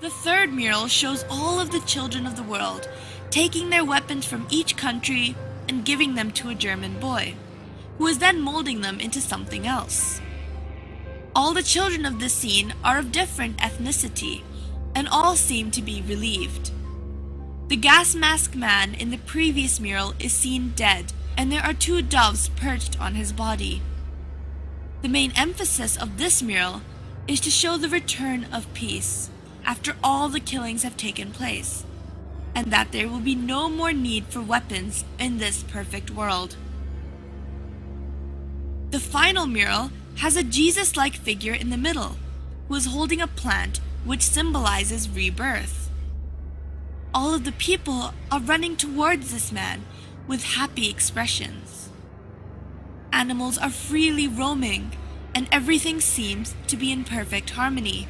The third mural shows all of the children of the world taking their weapons from each country and giving them to a German boy, who is then molding them into something else. All the children of this scene are of different ethnicity, and all seem to be relieved. The gas mask man in the previous mural is seen dead, and there are two doves perched on his body. The main emphasis of this mural is to show the return of peace after all the killings have taken place, and that there will be no more need for weapons in this perfect world. The final mural has a Jesus-like figure in the middle, who is holding a plant which symbolizes rebirth. All of the people are running towards this man with happy expressions. Animals are freely roaming, and everything seems to be in perfect harmony.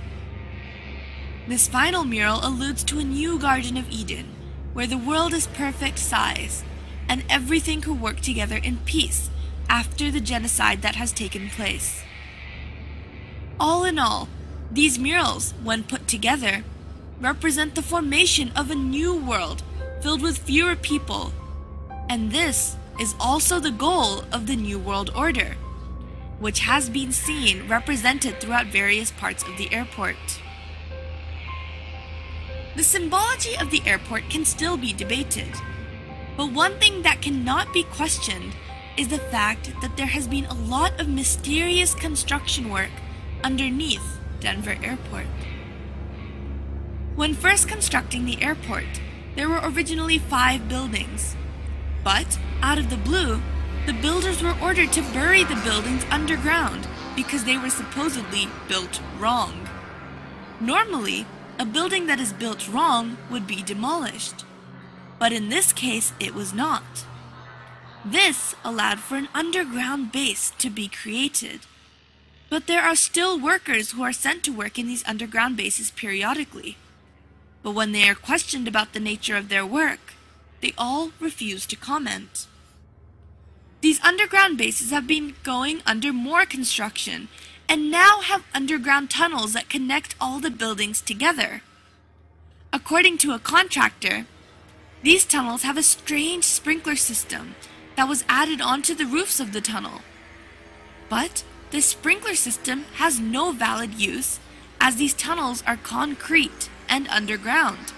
This final mural alludes to a new Garden of Eden, where the world is perfect size, and everything could work together in peace after the genocide that has taken place. All in all, these murals, when put together, represent the formation of a new world filled with fewer people, and this is also the goal of the New World Order, which has been seen represented throughout various parts of the airport. The symbology of the airport can still be debated, but one thing that cannot be questioned is the fact that there has been a lot of mysterious construction work underneath Denver Airport. When first constructing the airport, there were originally 5 buildings, but out of the blue, the builders were ordered to bury the buildings underground because they were supposedly built wrong. Normally, a building that is built wrong would be demolished, but in this case it was not. This allowed for an underground base to be created, but there are still workers who are sent to work in these underground bases periodically. But when they are questioned about the nature of their work, they all refuse to comment. These underground bases have been going under more construction and now have underground tunnels that connect all the buildings together. According to a contractor, these tunnels have a strange sprinkler system that was added onto the roofs of the tunnel. But this sprinkler system has no valid use, as these tunnels are concrete and underground.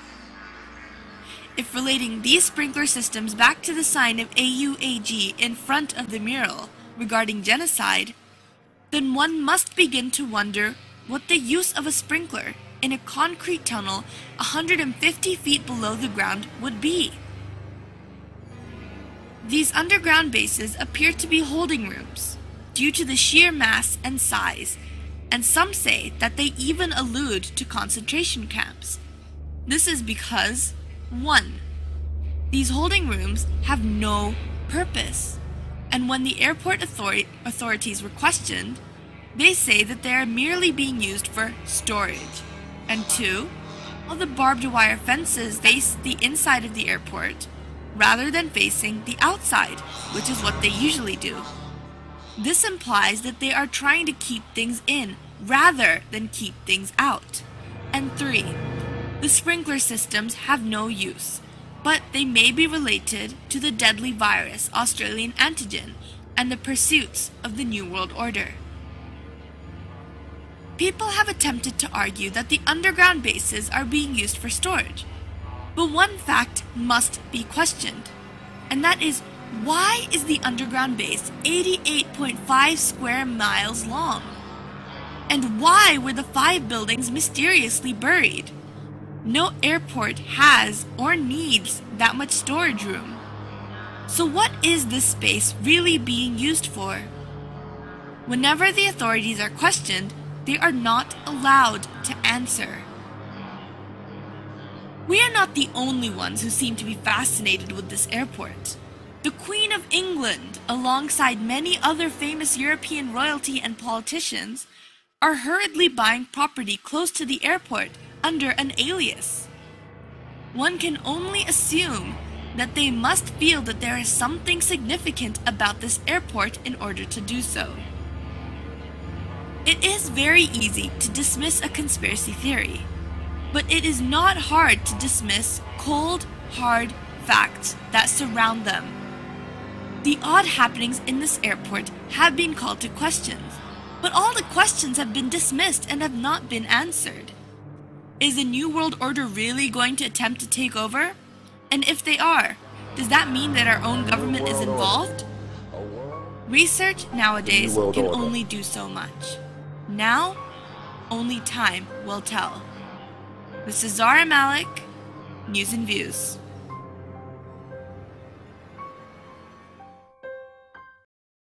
If relating these sprinkler systems back to the sign of AUAG in front of the mural regarding genocide, then one must begin to wonder what the use of a sprinkler in a concrete tunnel 150 feet below the ground would be. These underground bases appear to be holding rooms due to the sheer mass and size, and some say that they even allude to concentration camps. This is because 1. These holding rooms have no purpose, and when the airport authorities were questioned, they say that they are merely being used for storage. And 2, all the barbed wire fences face the inside of the airport rather than facing the outside, which is what they usually do. This implies that they are trying to keep things in rather than keep things out. And 3, the sprinkler systems have no use, but they may be related to the deadly virus Australian antigen and the pursuits of the New World Order. People have attempted to argue that the underground bases are being used for storage, but one fact must be questioned, and that is, why is the underground base 88.5 square miles long? And why were the 5 buildings mysteriously buried? No airport has or needs that much storage room. So what is this space really being used for? Whenever the authorities are questioned, they are not allowed to answer. We are not the only ones who seem to be fascinated with this airport. The Queen of England, alongside many other famous European royalty and politicians, are hurriedly buying property close to the airport under an alias. One can only assume that they must feel that there is something significant about this airport in order to do so. It is very easy to dismiss a conspiracy theory, but it is not hard to dismiss cold, hard facts that surround them. The odd happenings in this airport have been called to questions, but all the questions have been dismissed and have not been answered. Is the New World Order really going to attempt to take over? And if they are, does that mean that our own government is involved? Research nowadays can only do so much. Now, only time will tell. This is Zara Malik, News and Views.